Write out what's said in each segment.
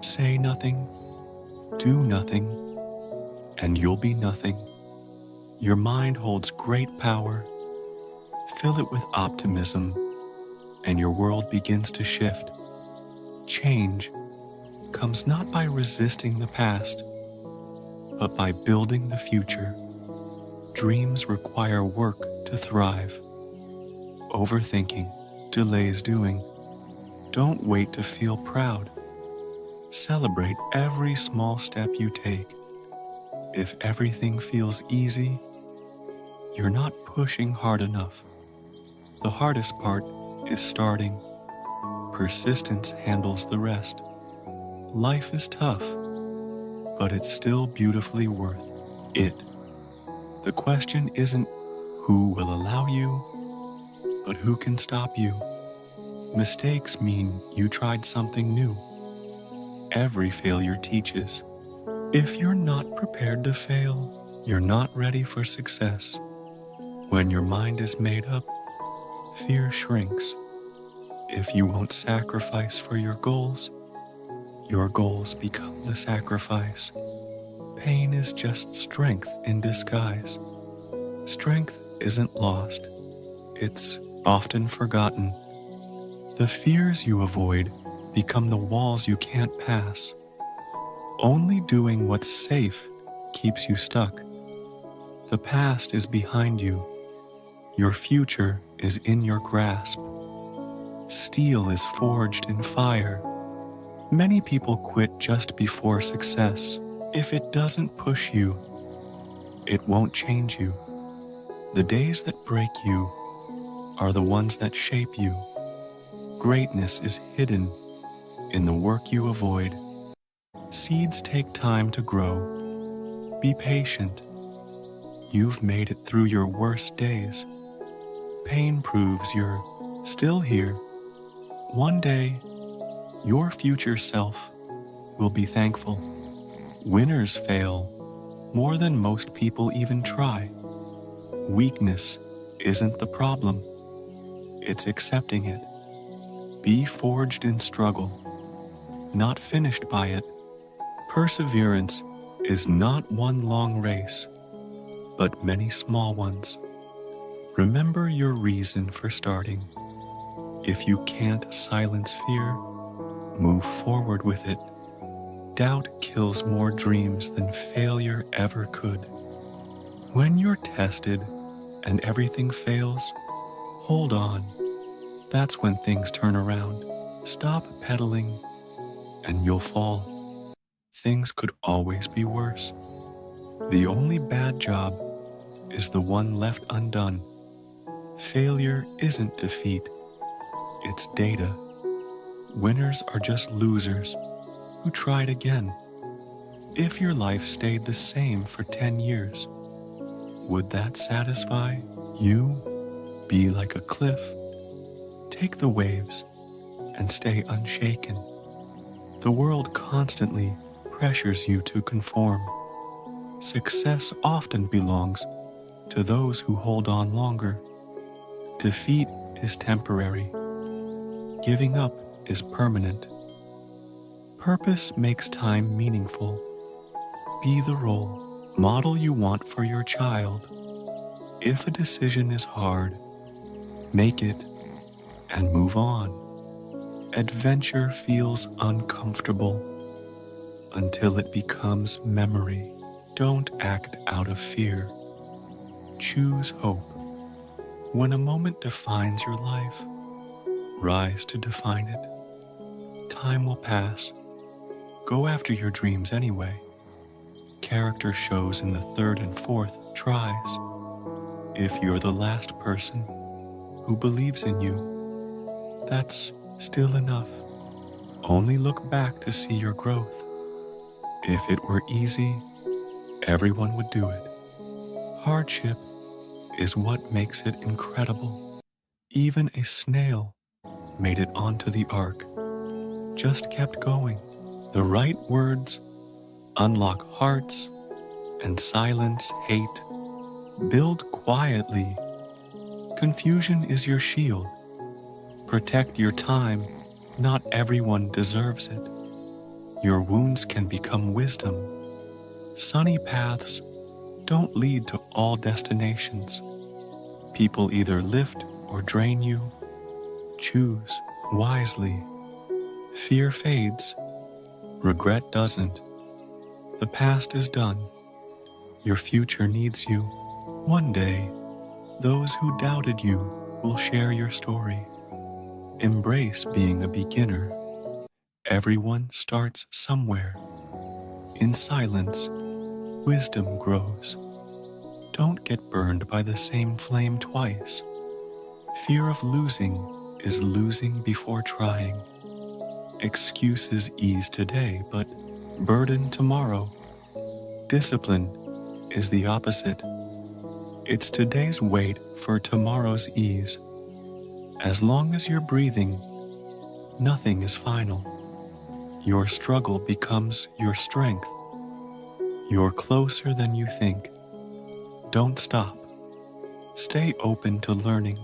Say nothing, do nothing, and you'll be nothing. Your mind holds great power. Fill it with optimism, and your world begins to shift. Change comes not by resisting the past, but by building the future. Dreams require work to thrive. Overthinking delays doing. Don't wait to feel proud. Celebrate every small step you take. If everything feels easy, you're not pushing hard enough. The hardest part is starting. Persistence handles the rest. Life is tough, but it's still beautifully worth it. The question isn't who will allow you, but who can stop you. Mistakes mean you tried something new. Every failure teaches. If you're not prepared to fail, you're not ready for success. When your mind is made up, fear shrinks. If you won't sacrifice for your goals become the sacrifice. Pain is just strength in disguise. Strength isn't lost. It's often forgotten. The fears you avoid become the walls you can't pass. Only doing what's safe keeps you stuck. The past is behind you. Your future is in your grasp. Steel is forged in fire. Many people quit just before success. If it doesn't push you, it won't change you. The days that break you are the ones that shape you. Greatness is hidden in the work you avoid. Seeds take time to grow. Be patient. You've made it through your worst days. Pain proves you're still here. One day, your future self will be thankful. Winners fail more than most people even try. Weakness isn't the problem. It's accepting it. Be forged in struggle, not finished by it. Perseverance is not one long race, but many small ones. Remember your reason for starting. If you can't silence fear, move forward with it. Doubt kills more dreams than failure ever could. When you're tested and everything fails, hold on. That's when things turn around. Stop pedaling and you'll fall. Things could always be worse. The only bad job is the one left undone. Failure isn't defeat, it's data. Winners are just losers who tried again. If your life stayed the same for 10 years, would that satisfy you? Be like a cliff. Take the waves and stay unshaken. The world constantly pressures you to conform. Success often belongs to those who hold on longer. Defeat is temporary. Giving up is permanent. Purpose makes time meaningful. Be the role model you want for your child. If a decision is hard, make it and move on. Adventure feels uncomfortable until it becomes memory. Don't act out of fear. Choose hope. When a moment defines your life, rise to define it. Time will pass. Go after your dreams anyway. Character shows in the third and fourth tries. If you're the last person who believes in you, that's still enough. Only look back to see your growth. If it were easy, everyone would do it. Hardship is what makes it incredible. Even a snail made it onto the ark. Just kept going. The right words unlock hearts and silence hate. Build quietly. Confusion is your shield. Protect your time. Not everyone deserves it. Your wounds can become wisdom. Sunny paths don't lead to all destinations. People either lift or drain you. Choose wisely. Fear fades. Regret doesn't. The past is done. Your future needs you. One day, those who doubted you will share your story. Embrace being a beginner. Everyone starts somewhere. In silence, wisdom grows. Don't get burned by the same flame twice. Fear of losing is losing before trying. Excuses ease today, but burden tomorrow. Discipline is the opposite. It's today's weight for tomorrow's ease. As long as you're breathing, nothing is final. Your struggle becomes your strength. You're closer than you think. Don't stop. Stay open to learning.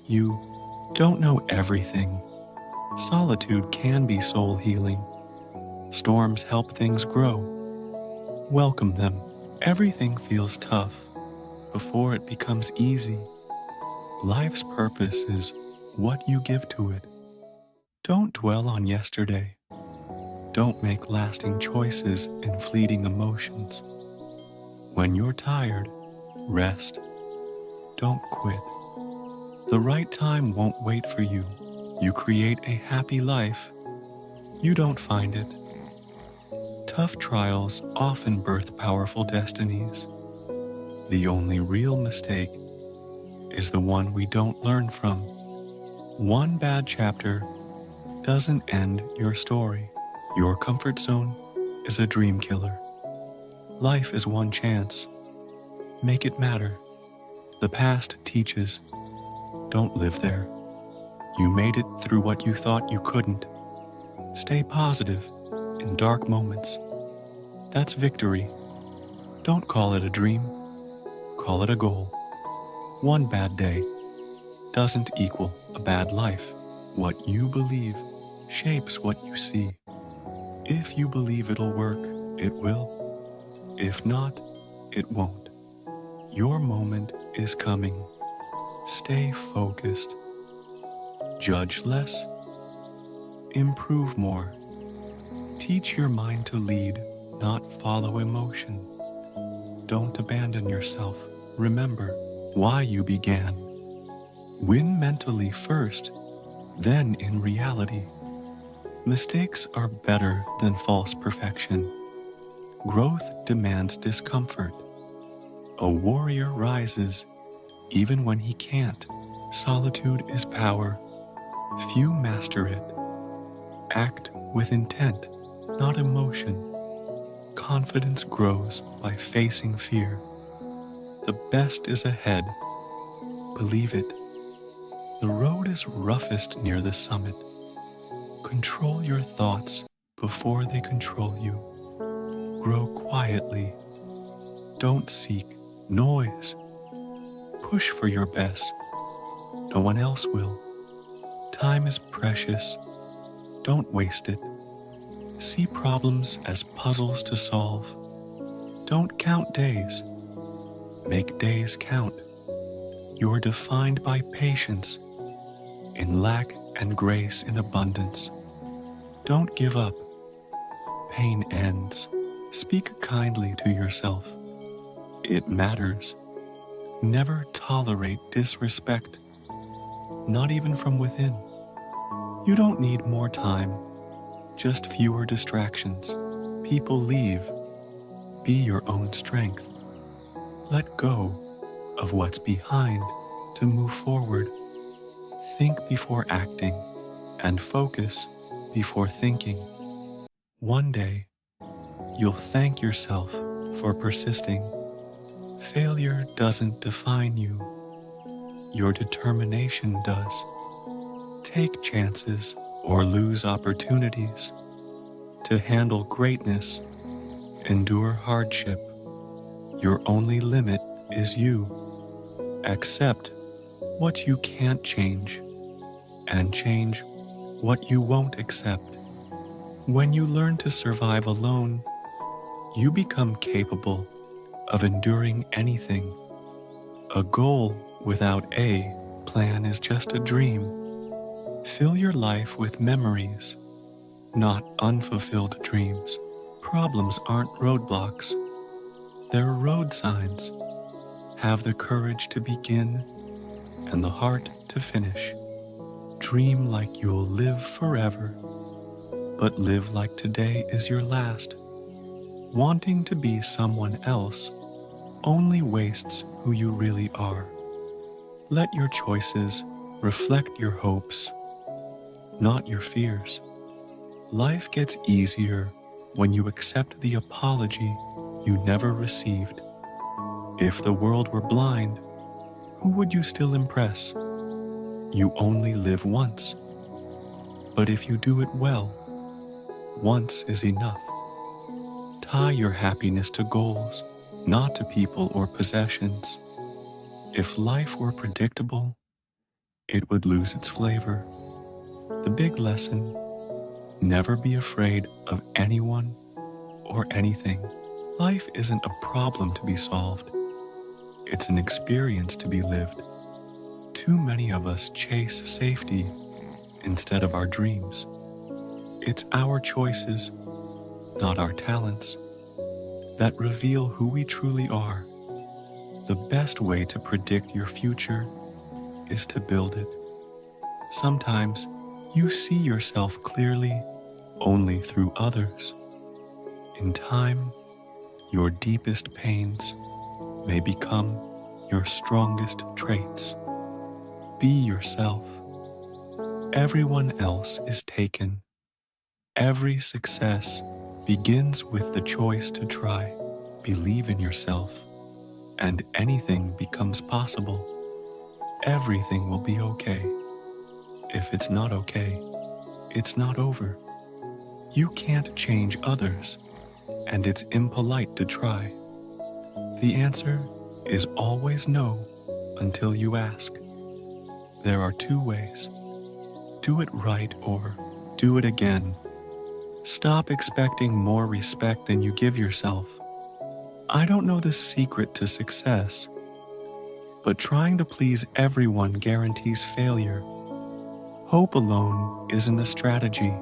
You don't know everything. Solitude can be soul healing. Storms help things grow. Welcome them. Everything feels tough before it becomes easy. Life's purpose is what you give to it. Don't dwell on yesterday. Don't make lasting choices in fleeting emotions. When you're tired, rest. Don't quit. The right time won't wait for you. You create a happy life. You don't find it. Tough trials often birth powerful destinies. The only real mistake is the one we don't learn from. One bad chapter doesn't end your story. Your comfort zone is a dream killer. Life is one chance. Make it matter. The past teaches. Don't live there. You made it through what you thought you couldn't. Stay positive in dark moments. That's victory. Don't call it a dream. Call it a goal. One bad day doesn't equal a bad life. What you believe shapes what you see. If you believe it'll work, it will. If not, it won't. Your moment is coming. Stay focused. Judge less. Improve more. Teach your mind to lead, not follow emotion. Don't abandon yourself. Remember why you began. Win mentally first, then in reality. Mistakes are better than false perfection. Growth demands discomfort. A warrior rises even when he can't. Solitude is power. Few master it. Act with intent, not emotion. Confidence grows by facing fear. The best is ahead. Believe it. The road is roughest near the summit. Control your thoughts before they control you. Grow quietly. Don't seek noise. Push for your best. No one else will. Time is precious. Don't waste it. See problems as puzzles to solve. Don't count days. Make days count. You are defined by patience, in lack and grace in abundance. Don't give up. Pain ends. Speak kindly to yourself. It matters. Never tolerate disrespect, not even from within. You don't need more time, just fewer distractions. People leave. Be your own strength. Let go of what's behind to move forward. Think before acting and focus before thinking. One day, you'll thank yourself for persisting. Failure doesn't define you. Your determination does. Take chances or lose opportunities. To handle greatness, endure hardship. Your only limit is you. Accept what you can't change and change what you won't accept. When you learn to survive alone, you become capable of enduring anything. A goal without a plan is just a dream. Fill your life with memories, not unfulfilled dreams. Problems aren't roadblocks, they're road signs. Have the courage to begin and the heart to finish. Dream like you'll live forever, but live like today is your last. Wanting to be someone else only wastes who you really are. Let your choices reflect your hopes, not your fears. Life gets easier when you accept the apology you never received. If the world were blind, who would you still impress? You only live once. But if you do it well, once is enough. Tie your happiness to goals, not to people or possessions. If life were predictable, it would lose its flavor. The big lesson: never be afraid of anyone or anything. Life isn't a problem to be solved, it's an experience to be lived. Too many of us chase safety instead of our dreams. It's our choices, not our talents, that reveal who we truly are. The best way to predict your future is to build it. Sometimes you see yourself clearly only through others. In time, your deepest pains may become your strongest traits. Be yourself. Everyone else is taken. Every success begins with the choice to try. Believe in yourself, and anything becomes possible. Everything will be okay. If it's not okay, it's not over. You can't change others, and it's impolite to try. The answer is always no until you ask. There are two ways: do it right or do it again. Stop expecting more respect than you give yourself. I don't know the secret to success, but trying to please everyone guarantees failure. Hope alone isn't a strategy.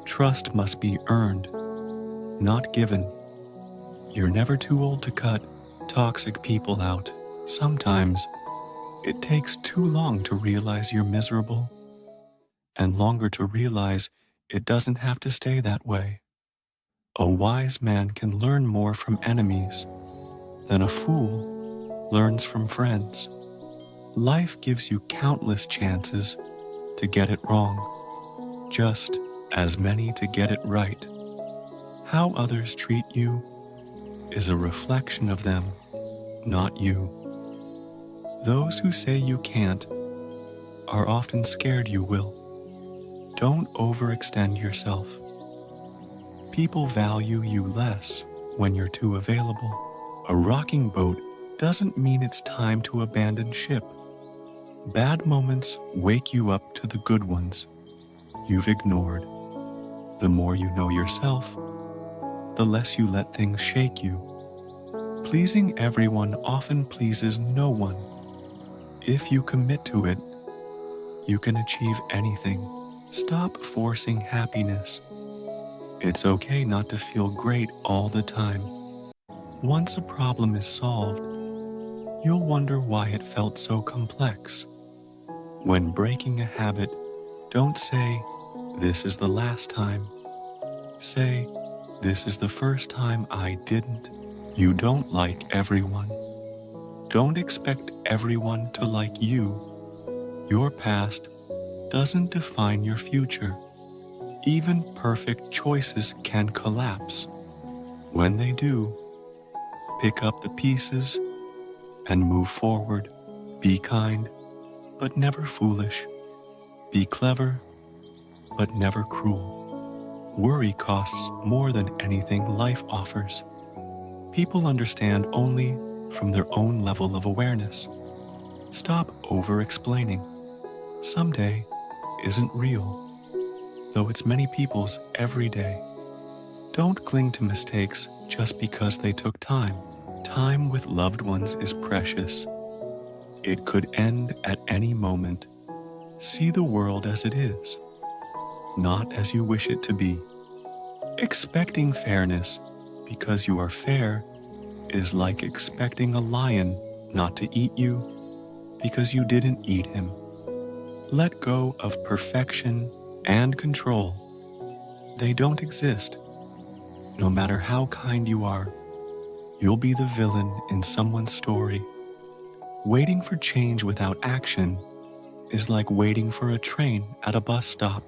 Trust must be earned, not given. You're never too old to cut toxic people out. Sometimes it takes too long to realize you're miserable, and longer to realize it doesn't have to stay that way. A wise man can learn more from enemies than a fool learns from friends. Life gives you countless chances to get it wrong, just as many to get it right. How others treat you is a reflection of them, not you. Those who say you can't are often scared you will. Don't overextend yourself. People value you less when you're too available. A rocking boat doesn't mean it's time to abandon ship. Bad moments wake you up to the good ones you've ignored. The more you know yourself, the less you let things shake you. Pleasing everyone often pleases no one. If you commit to it, you can achieve anything. Stop forcing happiness. It's okay not to feel great all the time. Once a problem is solved, you'll wonder why it felt so complex. When breaking a habit, don't say, "This is the last time." Say, "This is the first time I didn't." You don't like everyone. Don't expect everyone to like you. Your past doesn't define your future. Even perfect choices can collapse. When they do, pick up the pieces and move forward. Be kind, but never foolish. Be clever, but never cruel. Worry costs more than anything life offers. People understand only from their own level of awareness. Stop over-explaining. Someday isn't real. though it's many people's every day. Don't cling to mistakes just because they took time. Time with loved ones is precious. It could end at any moment. See the world as it is, not as you wish it to be. Expecting fairness because you are fair is like expecting a lion not to eat you because you didn't eat him. Let go of perfection and control. They don't exist. No matter how kind you are, you'll be the villain in someone's story. Waiting for change without action is like waiting for a train at a bus stop.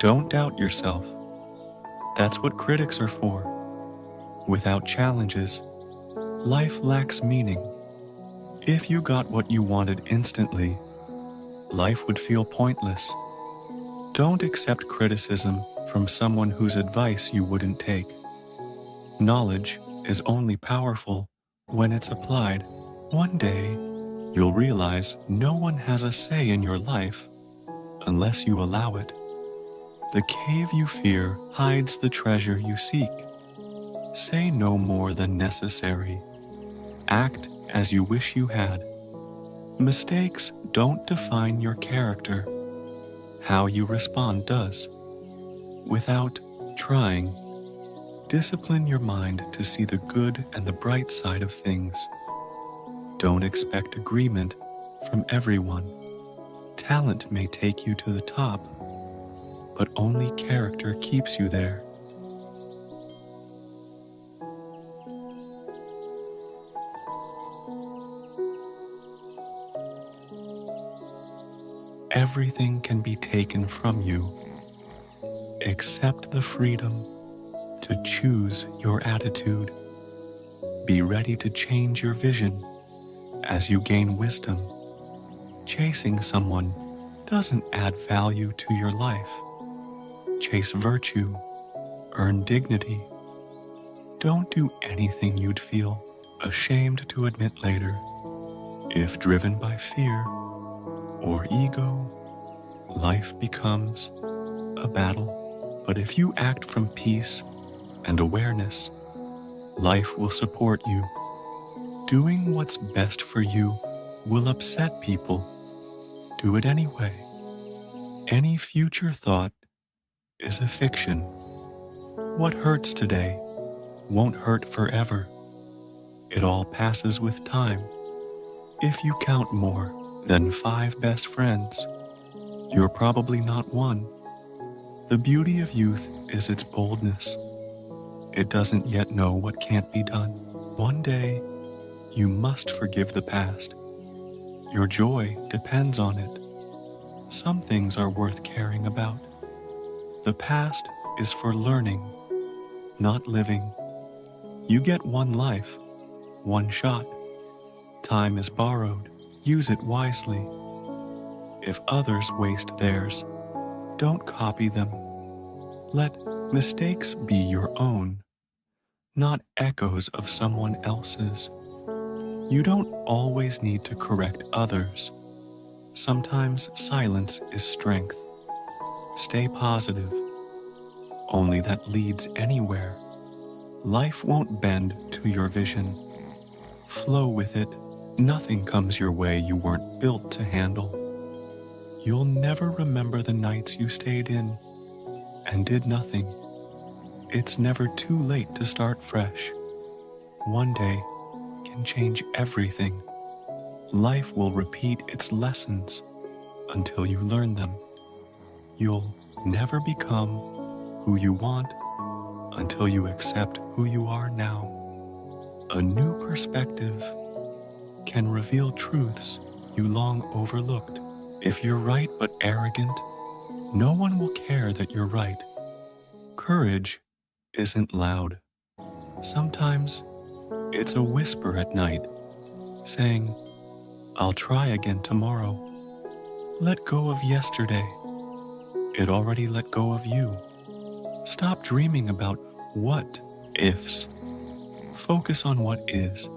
Don't doubt yourself. That's what critics are for. Without challenges, life lacks meaning. If you got what you wanted instantly, life would feel pointless. Don't accept criticism from someone whose advice you wouldn't take. Knowledge is only powerful when it's applied. One day, you'll realize no one has a say in your life unless you allow it. The cave you fear hides the treasure you seek. Say no more than necessary. Act as you wish you had. Mistakes don't define your character. How you respond does. Without trying, discipline your mind to see the good and the bright side of things. Don't expect agreement from everyone. Talent may take you to the top, but only character keeps you there. Everything can be taken from you, except the freedom to choose your attitude. Be ready to change your vision as you gain wisdom. Chasing someone doesn't add value to your life. Chase virtue, earn dignity. Don't do anything you'd feel ashamed to admit later. If driven by fear or ego, life becomes a battle. But if you act from peace and awareness, life will support you. Doing what's best for you will upset people. Do it anyway. Any future thought is a fiction. What hurts today won't hurt forever. It all passes with time. If you count more than 5 best friends, you're probably not one. The beauty of youth is its boldness. It doesn't yet know what can't be done. One day, you must forgive the past. Your joy depends on it. Some things are worth caring about. The past is for learning, not living. You get one life, one shot. Time is borrowed. Use it wisely. If others waste theirs, don't copy them. Let mistakes be your own, not echoes of someone else's. You don't always need to correct others. Sometimes silence is strength. Stay positive. Only that leads anywhere. Life won't bend to your vision. Flow with it. Nothing comes your way you weren't built to handle. You'll never remember the nights you stayed in and did nothing. It's never too late to start fresh. One day can change everything. Life will repeat its lessons until you learn them. You'll never become who you want until you accept who you are now. A new perspective can reveal truths you long overlooked. If you're right but arrogant, no one will care that you're right. Courage isn't loud. Sometimes it's a whisper at night, saying, "I'll try again tomorrow." Let go of yesterday. It already let go of you. Stop dreaming about what ifs. Focus on what is.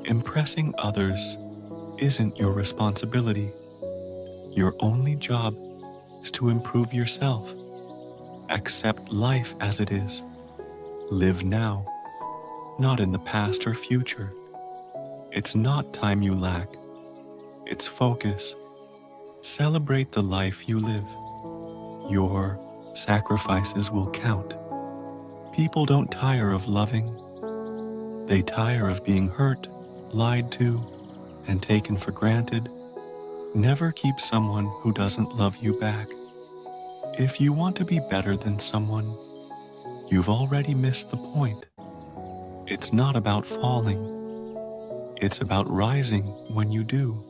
Impressing others isn't your responsibility. Your only job is to improve yourself. Accept life as it is. Live now, not in the past or future. It's not time you lack, it's focus. Celebrate the life you live. Your sacrifices will count. People don't tire of loving. They tire of being hurt, lied to, and taken for granted. Never keep someone who doesn't love you back. If you want to be better than someone, you've already missed the point. It's not about falling. It's about rising when you do.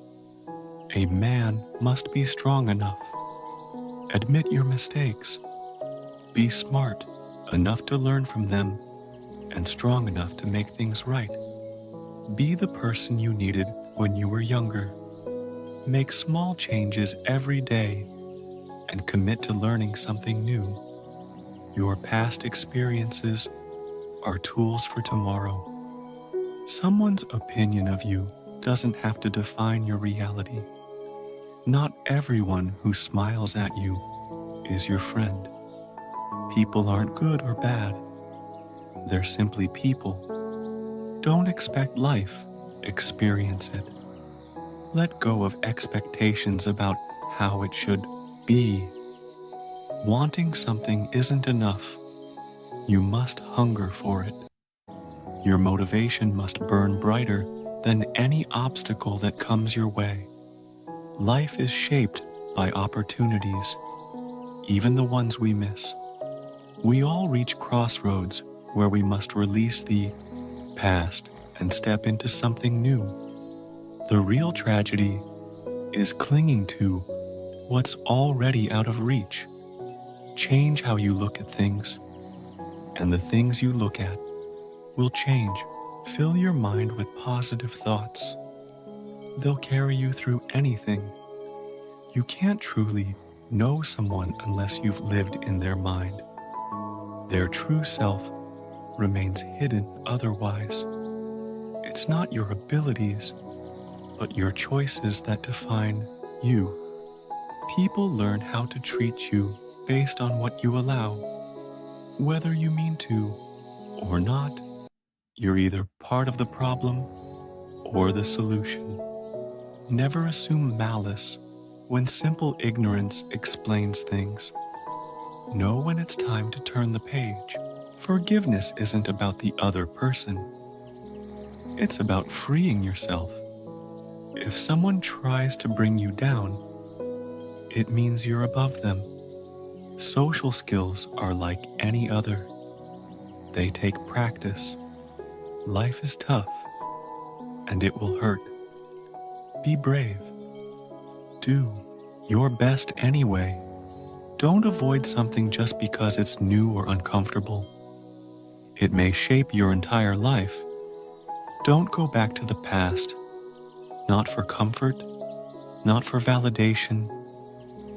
A man must be strong enough. Admit your mistakes. Be smart enough to learn from them and strong enough to make things right. Be the person you needed when you were younger. Make small changes every day and commit to learning something new. Your past experiences are tools for tomorrow. Someone's opinion of you doesn't have to define your reality. Not everyone who smiles at you is your friend. People aren't good or bad. They're simply people. Don't expect life, experience it. Let go of expectations about how it should be. Wanting something isn't enough. You must hunger for it. Your motivation must burn brighter than any obstacle that comes your way. Life is shaped by opportunities, even the ones we miss. We all reach crossroads where we must release the past and step into something new. The real tragedy is clinging to what's already out of reach. Change how you look at things, and the things you look at will change. Fill your mind with positive thoughts. They'll carry you through anything. You can't truly know someone unless you've lived in their mind. Their true self remains hidden otherwise. It's not your abilities, but your choices that define you. People learn how to treat you based on what you allow. Whether you mean to or not, you're either part of the problem or the solution. Never assume malice when simple ignorance explains things. Know when it's time to turn the page. Forgiveness isn't about the other person. It's about freeing yourself. If someone tries to bring you down, it means you're above them. Social skills are like any other. They take practice. Life is tough, and it will hurt. Be brave. Do your best anyway. Don't avoid something just because it's new or uncomfortable. It may shape your entire life. Don't go back to the past. Not for comfort, not for validation,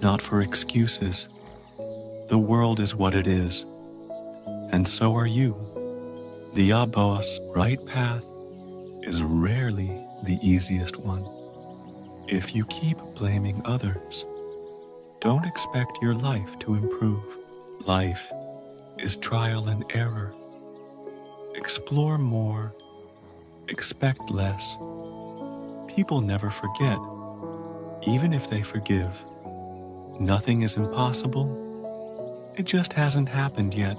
not for excuses. The world is what it is, and so are you. The Abba's right path is rarely the easiest one. If you keep blaming others, don't expect your life to improve. Life is trial and error. Explore more, expect less. People never forget, even if they forgive. Nothing is impossible. It just hasn't happened yet.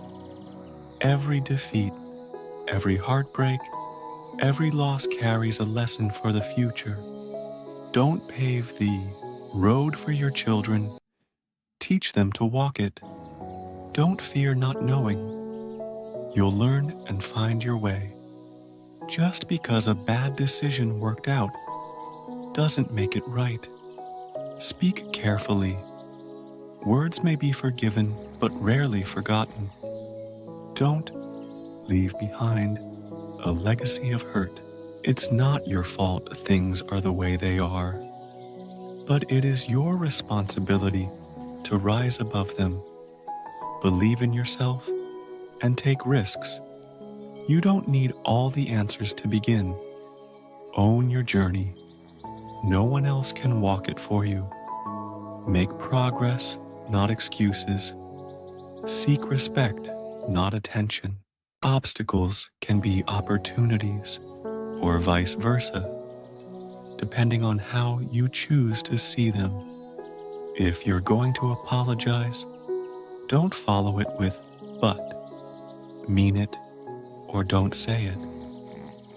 Every defeat, every heartbreak, every loss carries a lesson for the future. Don't pave the road for your children. Teach them to walk it. Don't fear not knowing. You'll learn and find your way. Just because a bad decision worked out doesn't make it right. Speak carefully. Words may be forgiven, but rarely forgotten. Don't leave behind a legacy of hurt. It's not your fault things are the way they are, but it is your responsibility to rise above them. Believe in yourself and take risks. You don't need all the answers to begin. Own your journey. No one else can walk it for you. Make progress not excuses. Seek respect, not attention. Obstacles can be opportunities, or vice versa, depending on how you choose to see them. If you're going to apologize, don't follow it with but. Mean it, or don't say it.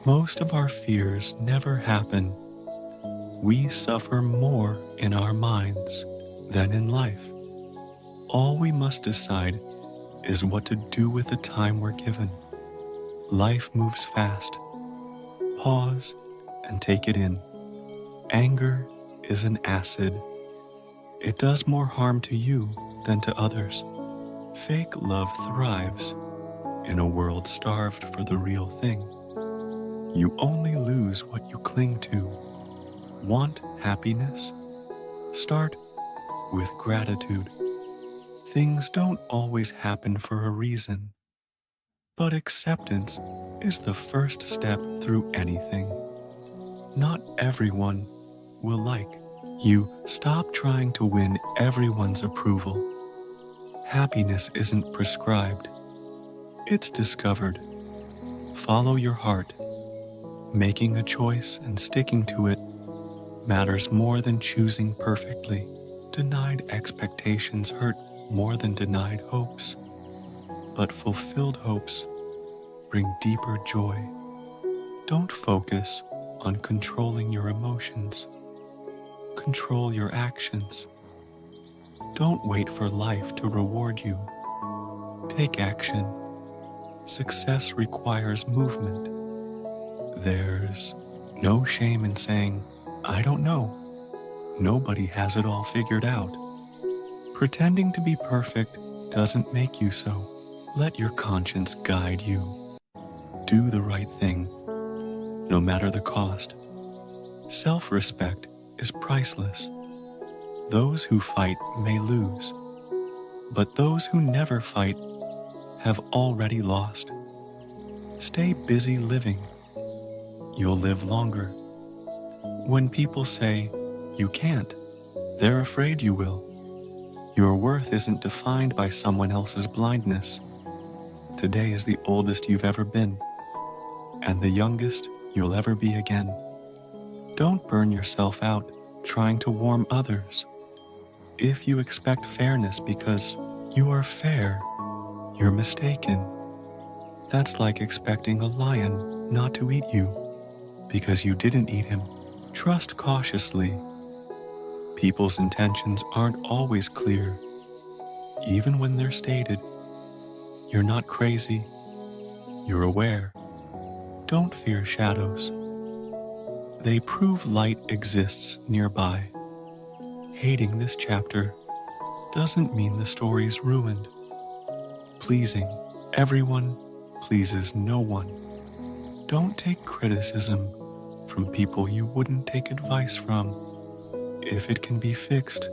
Most of our fears never happen. We suffer more in our minds than in life. All we must decide is what to do with the time we're given. Life moves fast. Pause and take it in. Anger is an acid. It does more harm to you than to others. Fake love thrives in a world starved for the real thing. You only lose what you cling to. Want happiness? Start with gratitude. Things don't always happen for a reason, but acceptance is the first step through anything. Not everyone will like you. Stop trying to win everyone's approval. Happiness isn't prescribed, it's discovered. Follow your heart. Making a choice and sticking to it matters more than choosing perfectly. Denied expectations hurt more than denied hopes, but fulfilled hopes bring deeper joy. Don't focus on controlling your emotions. Control your actions. Don't wait for life to reward you. Take action. Success requires movement. There's no shame in saying, I don't know. Nobody has it all figured out. Pretending to be perfect doesn't make you so. Let your conscience guide you. Do the right thing, no matter the cost. Self-respect is priceless. Those who fight may lose, but those who never fight have already lost. Stay busy living. You'll live longer. When people say, you can't, they're afraid you will. Your worth isn't defined by someone else's blindness. Today is the oldest you've ever been, and the youngest you'll ever be again. Don't burn yourself out trying to warm others. If you expect fairness because you are fair, you're mistaken. That's like expecting a lion not to eat you because you didn't eat him. Trust cautiously. People's intentions aren't always clear, even when they're stated. You're not crazy. You're aware. Don't fear shadows. They prove light exists nearby. Hating this chapter doesn't mean the story's ruined. Pleasing everyone pleases no one. Don't take criticism from people you wouldn't take advice from. If it can be fixed,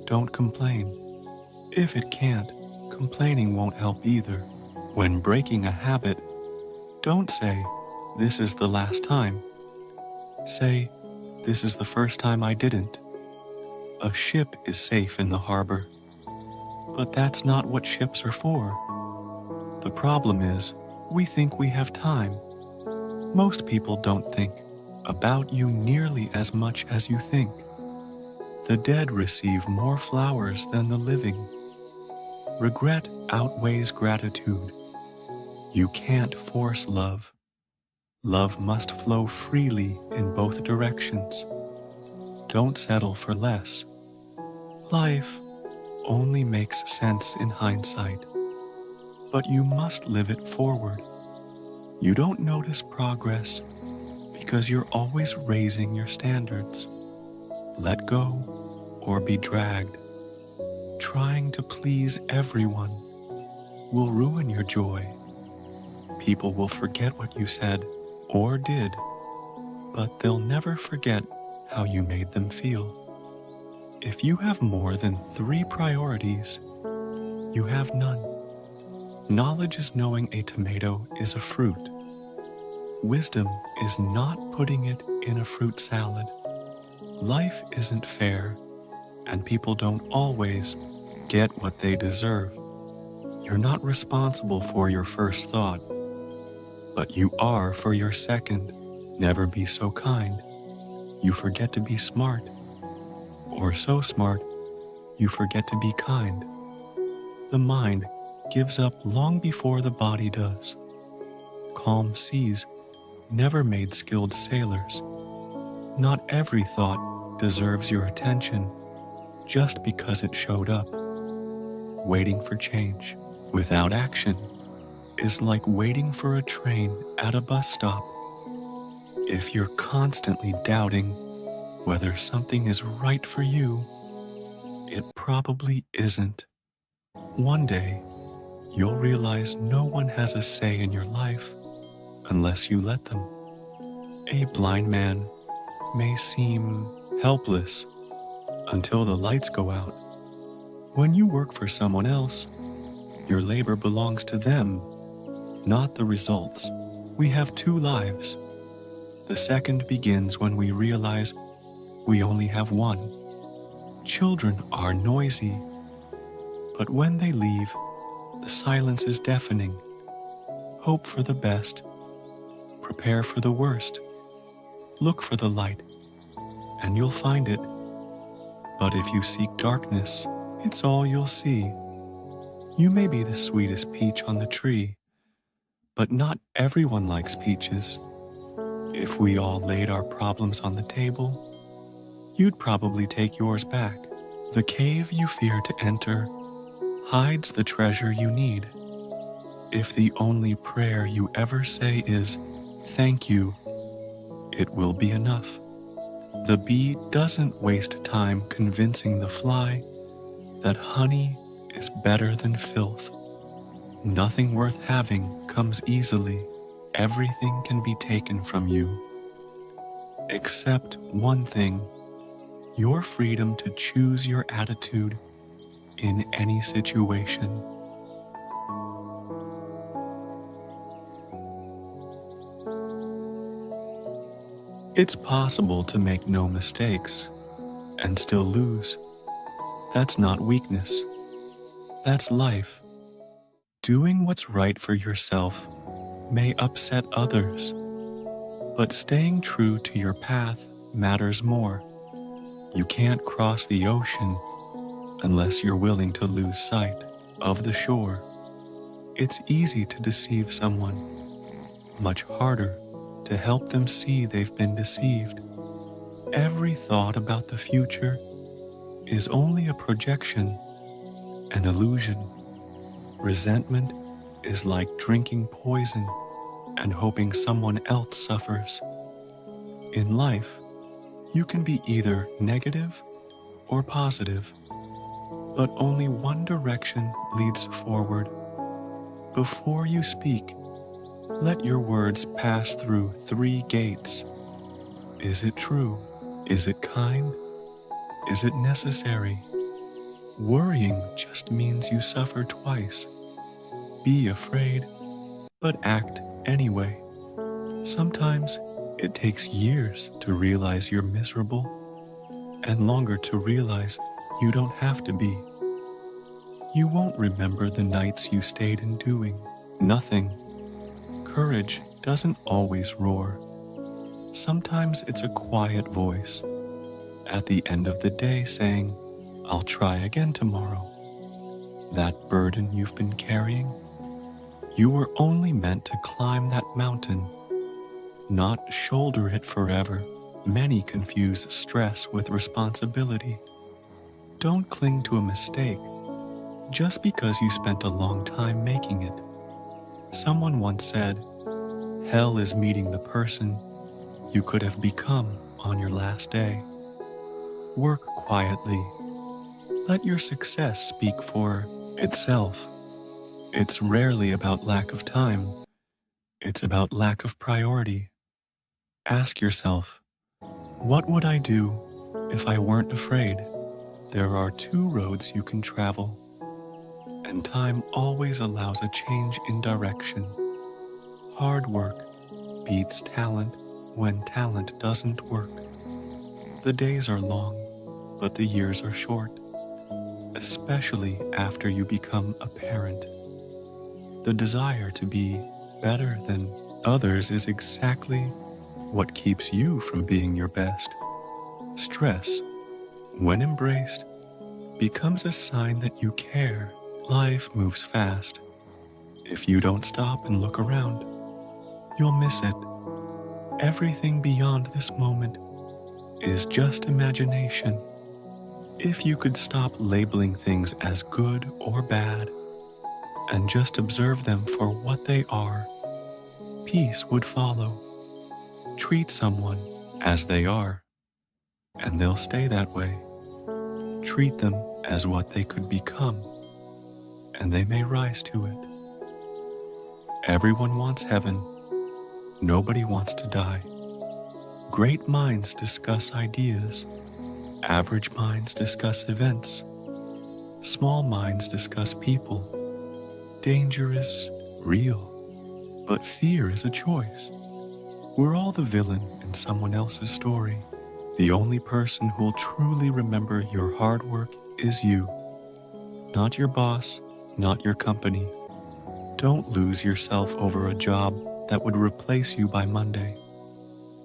don't complain. If it can't, complaining won't help either. When breaking a habit, don't say, this is the last time. Say, this is the first time I didn't. A ship is safe in the harbor, but that's not what ships are for. The problem is, we think we have time. Most people don't think about you nearly as much as you think. The dead receive more flowers than the living. Regret outweighs gratitude. You can't force love. Love must flow freely in both directions. Don't settle for less. Life only makes sense in hindsight, but you must live it forward. You don't notice progress because you're always raising your standards. Let go or be dragged. Trying to please everyone will ruin your joy. People will forget what you said or did, but they'll never forget how you made them feel. If you have more than 3 priorities, you have none. Knowledge is knowing a tomato is a fruit. Wisdom is not putting it in a fruit salad. Life isn't fair, and people don't always get what they deserve. You're not responsible for your first thought, but you are for your second. Never be so kind, you forget to be smart, or so smart, you forget to be kind. The mind gives up long before the body does. Calm seas never made skilled sailors. Not every thought deserves your attention just because it showed up. Waiting for change without action is like waiting for a train at a bus stop. If you're constantly doubting whether something is right for you, it probably isn't. One day, you'll realize no one has a say in your life unless you let them. A blind man may seem helpless until the lights go out. When you work for someone else, your labor belongs to them, not the results. We have two lives. The second begins when we realize we only have one. Children are noisy, but when they leave, the silence is deafening. Hope for the best. Prepare for the worst. Look for the light, and you'll find it. But if you seek darkness, it's all you'll see. You may be the sweetest peach on the tree, but not everyone likes peaches. If we all laid our problems on the table, you'd probably take yours back. The cave you fear to enter hides the treasure you need. If the only prayer you ever say is, "Thank you," it will be enough. The bee doesn't waste time convincing the fly that honey is better than filth. Nothing worth having comes easily. Everything can be taken from you. Except one thing, your freedom to choose your attitude in any situation. It's possible to make no mistakes and still lose. That's not weakness. That's life. Doing what's right for yourself may upset others, but staying true to your path matters more. You can't cross the ocean unless you're willing to lose sight of the shore. It's easy to deceive someone, much harder to help them see they've been deceived. Every thought about the future is only a projection, an illusion. Resentment is like drinking poison and hoping someone else suffers. In life, you can be either negative or positive, but only one direction leads forward. Before you speak, let your words pass through 3 gates. Is it true? Is it kind? Is it necessary? Worrying just means you suffer twice. Be afraid, but act anyway. Sometimes it takes years to realize you're miserable, and longer to realize you don't have to be. You won't remember the nights you stayed in doing nothing. Courage doesn't always roar. Sometimes it's a quiet voice at the end of the day saying, "I'll try again tomorrow." That burden you've been carrying, you were only meant to climb that mountain, not shoulder it forever. Many confuse stress with responsibility. Don't cling to a mistake just because you spent a long time making it. Someone once said, "Hell is meeting the person you could have become on your last day." Work quietly. Let your success speak for itself. It's rarely about lack of time. It's about lack of priority. Ask yourself, what would I do if I weren't afraid? There are 2 roads you can travel, and time always allows a change in direction. Hard work beats talent when talent doesn't work. The days are long, but the years are short. especially after you become a parent. The desire to be better than others is exactly what keeps you from being your best. Stress, when embraced, becomes a sign that you care. Life moves fast. If you don't stop and look around, you'll miss it. Everything beyond this moment is just imagination. If you could stop labeling things as good or bad and just observe them for what they are, peace would follow. Treat someone as they are, and they'll stay that way. Treat them as what they could become, and they may rise to it. Everyone wants heaven. Nobody wants to die. Great minds discuss ideas. Average minds discuss events. Small minds discuss people. Danger is real, but fear is a choice. We're all the villain in someone else's story. The only person who'll truly remember your hard work is you. Not your boss, not your company. Don't lose yourself over a job that would replace you by Monday.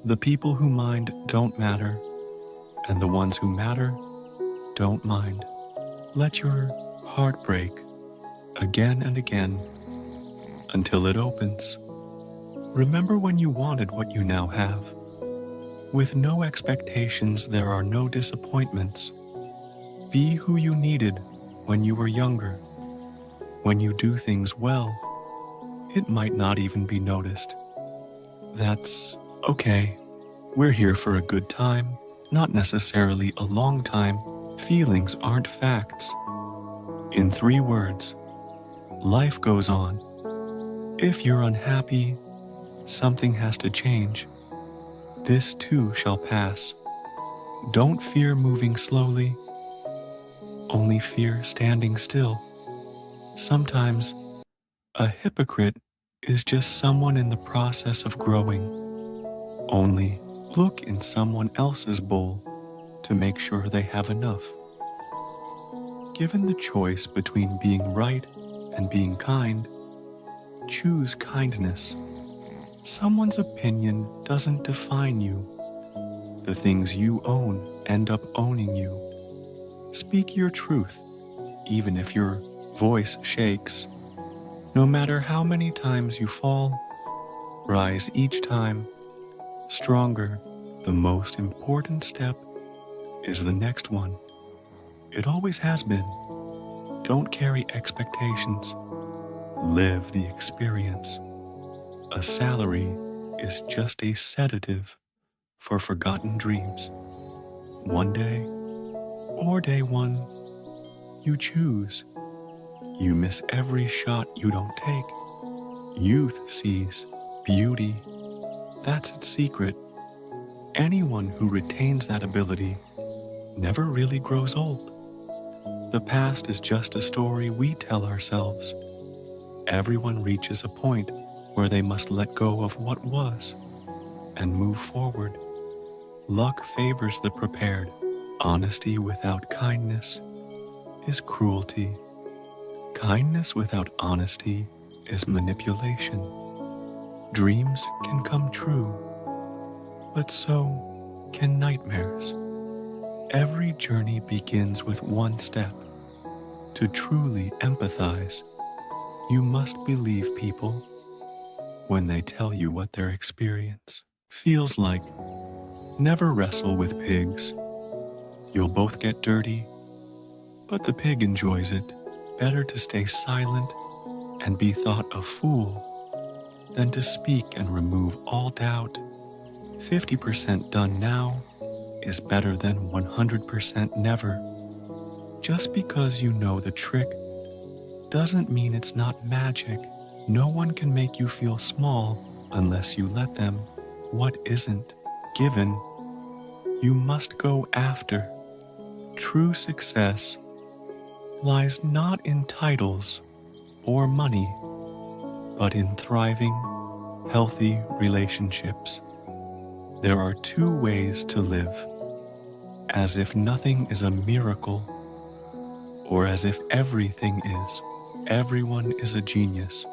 The people who mind don't matter, and the ones who matter don't mind. Let your heart break again and again until it opens. Remember when you wanted what you now have. With no expectations, there are no disappointments. Be who you needed when you were younger. When you do things well, it might not even be noticed. That's okay. We're here for a good time, not necessarily a long time. Feelings aren't facts. In 3 words, life goes on. If you're unhappy, something has to change. This too shall pass. Don't fear moving slowly, only fear standing still. Sometimes, a hypocrite is just someone in the process of growing. Only look in someone else's bowl to make sure they have enough. Given the choice between being right and being kind, choose kindness. Someone's opinion doesn't define you. The things you own end up owning you. Speak your truth, even if your voice shakes. No matter how many times you fall, rise each time stronger. The most important step is the next one. It always has been. Don't carry expectations. Live the experience. A salary is just a sedative for forgotten dreams. One day, or day one, you choose. You miss every shot you don't take. Youth sees beauty. That's its secret. Anyone who retains that ability never really grows old. The past is just a story we tell ourselves. Everyone reaches a point where they must let go of what was and move forward. Luck favors the prepared. Honesty without kindness is cruelty. Kindness without honesty is manipulation. Dreams can come true, but so can nightmares. Every journey begins with one step. To truly empathize, you must believe people when they tell you what their experience feels like. Never wrestle with pigs. You'll both get dirty, but the pig enjoys it. Better to stay silent and be thought a fool than to speak and remove all doubt. 50% done now is better than 100% never. Just because you know the trick doesn't mean it's not magic. No one can make you feel small unless you let them. What isn't given, you must go after. True success lies not in titles or money, but in thriving, healthy relationships. There are 2 ways to live: as if nothing is a miracle, or as if everything is. Everyone is a genius.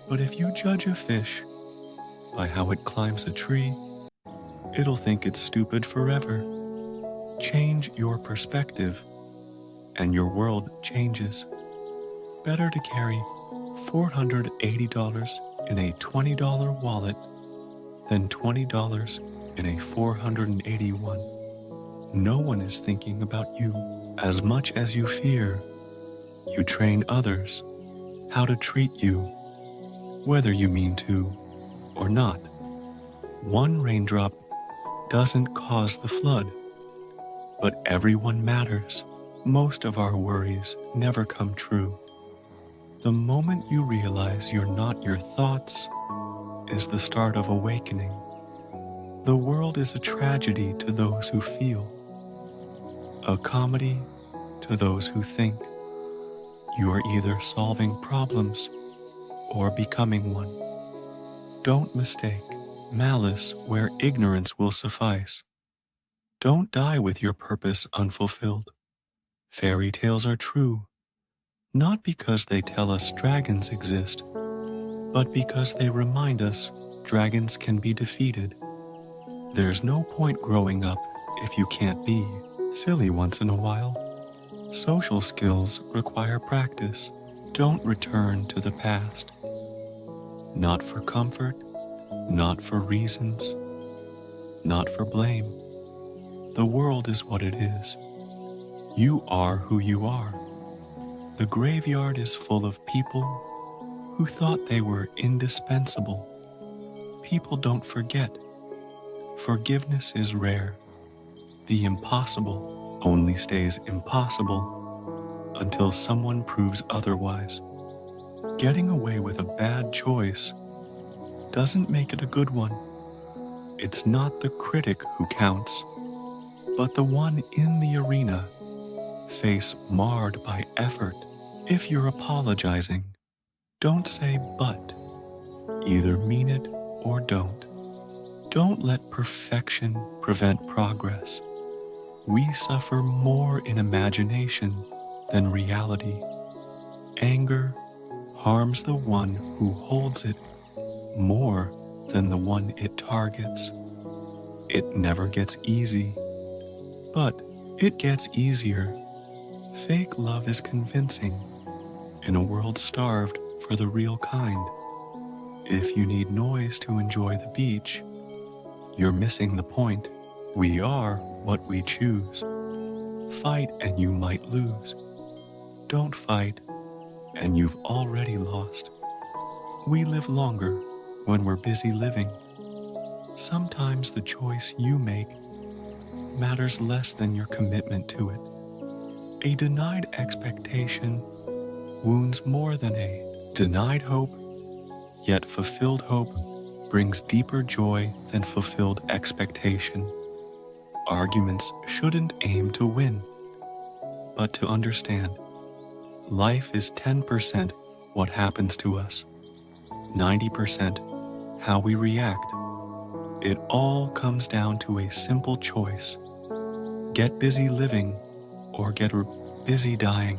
But if you judge a fish by how it climbs a tree, it'll think it's stupid forever. Change your perspective, and your world changes. Better to carry $480 in a $20 wallet than $20 in a $481. No one is thinking about you as much as you fear. You train others how to treat you, whether you mean to or not. One raindrop doesn't cause the flood, but everyone matters. Most of our worries never come true. The moment you realize you're not your thoughts is the start of awakening. The world is a tragedy to those who feel, a comedy to those who think. You are either solving problems or becoming one. Don't mistake malice where ignorance will suffice. Don't die with your purpose unfulfilled. Fairy tales are true, not because they tell us dragons exist, but because they remind us dragons can be defeated. There's no point growing up if you can't be silly once in a while. Social skills require practice. Don't return to the past. Not for comfort, not for reasons, not for blame. The world is what it is. You are who you are. The graveyard is full of people who thought they were indispensable. People don't forget. Forgiveness is rare. The impossible only stays impossible until someone proves otherwise. Getting away with a bad choice doesn't make it a good one. It's not the critic who counts, but the one in the arena, face marred by effort. If you're apologizing, don't say but. Either mean it or don't. Don't let perfection prevent progress. We suffer more in imagination than reality. Anger harms the one who holds it more than the one it targets. It never gets easy, but it gets easier. Fake love is convincing in a world starved for the real kind. If you need noise to enjoy the beach, you're missing the point. We are what we choose. Fight and you might lose. Don't fight and you've already lost. We live longer when we're busy living. Sometimes the choice you make matters less than your commitment to it. A denied expectation wounds more than a denied hope, yet fulfilled hope brings deeper joy than fulfilled expectation. Arguments shouldn't aim to win, but to understand. Life is 10% what happens to us, 90% how we react. It all comes down to a simple choice. Get busy living or get busy dying.